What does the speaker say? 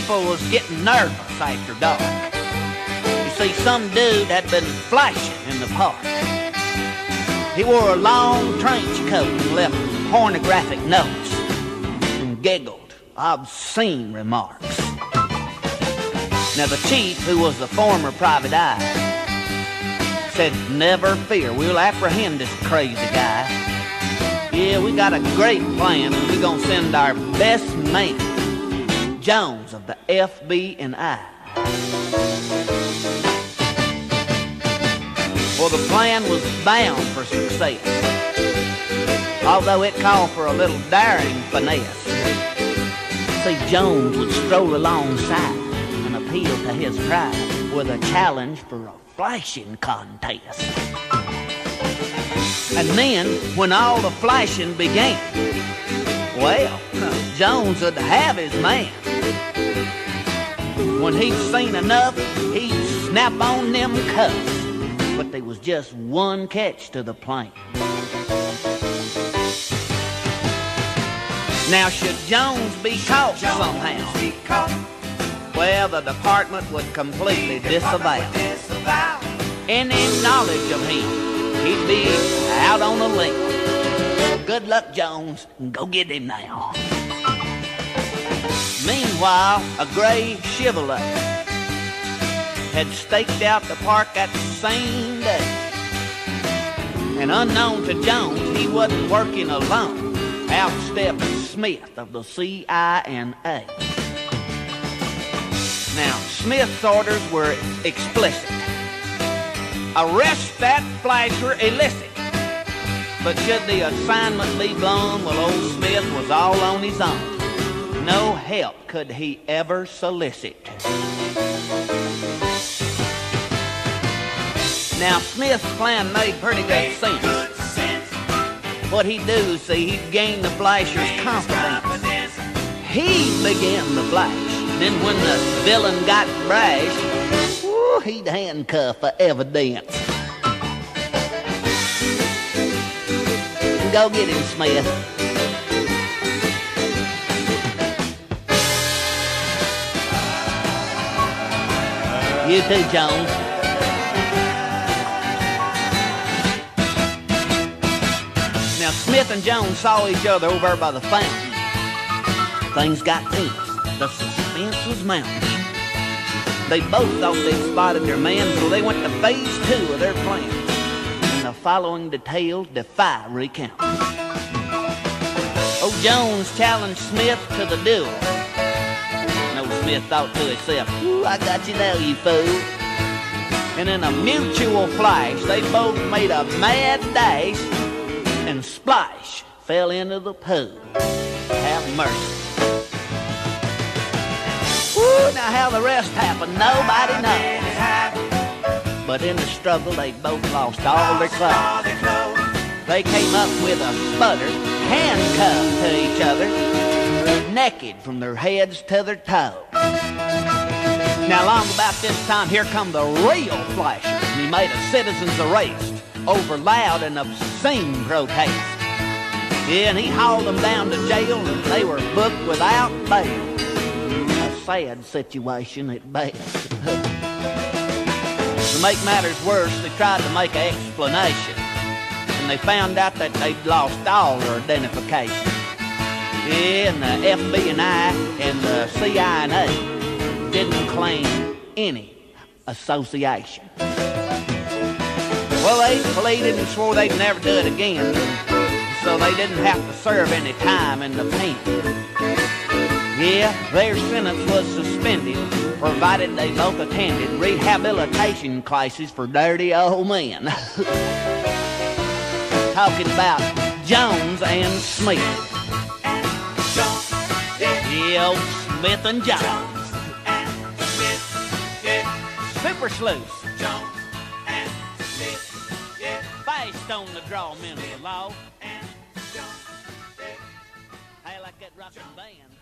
people was getting nervous after dark. You see, some dude had been flashing in the park. He wore a long trench coat and left pornographic notes and giggled obscene remarks. Now the chief, who was the former private eye, said, "Never fear, we'll apprehend this crazy guy. Yeah, we got a great plan, and we're gonna send our best man, Jones of the FBI." Well, the plan was bound for success, although it called for a little daring finesse. See, Jones would stroll alongside and appeal to his pride with a challenge for a flashing contest. And then, when all the flashing began, well, Jones would have his man. When he'd seen enough, he'd snap on them cuffs. But there was just one catch to the plan. Now, should Jones be caught somehow, well, the department would completely disavow any knowledge of him. He'd be out on a limb. Good luck, Jones. Go get him now. Meanwhile, a gray Chevrolet had staked out the park that same day. And unknown to Jones, he wasn't working alone. Out stepped Smith of the CIA. Now, Smith's orders were explicit. Arrest that flasher illicit. But should the assignment be blown, well, old Smith was all on his own. No help could he ever solicit. Now, Smith's plan made pretty good sense. What he'd do, see, he'd gain the flasher's confidence. He'd begin the flash. Then when the villain got brash, he'd handcuff for evidence. Go get him, Smith. You too, Jones. Now, Smith and Jones saw each other over by the fountain. Things got tense. The suspense was mounting. They both thought they'd spotted their man, so they went to phase 2 of their plan. And the following details defy recount. Old Jones challenged Smith to the duel. And old Smith thought to himself, "Ooh, I got you now, you fool." And in a mutual flash, they both made a mad dash and splash fell into the pool. Have mercy. Woo, now how the rest happened, nobody knows. But in the struggle, they both lost all their clothes. They came up with a sputter, handcuffed to each other, naked from their heads to their toes. Now, long about this time, here come the real flasher, and he made a citizen's arrest over loud and obscene protest. Yeah, and he hauled them down to jail, and they were booked without bail. A sad situation at best. To make matters worse, they tried to make an explanation, and they found out that they'd lost all their identification. Yeah, and the FBI and the CIA didn't claim any association. Well, they pleaded and swore they'd never do it again, so they didn't have to serve any time in the pen. Yeah, their sentence was suspended, provided they both attended rehabilitation classes for dirty old men. Talking about Jones and Smith. Yeah, old Smith and Jones. Super sleuths. Fast on the draw, men of the law. Hey, like that rockin' band.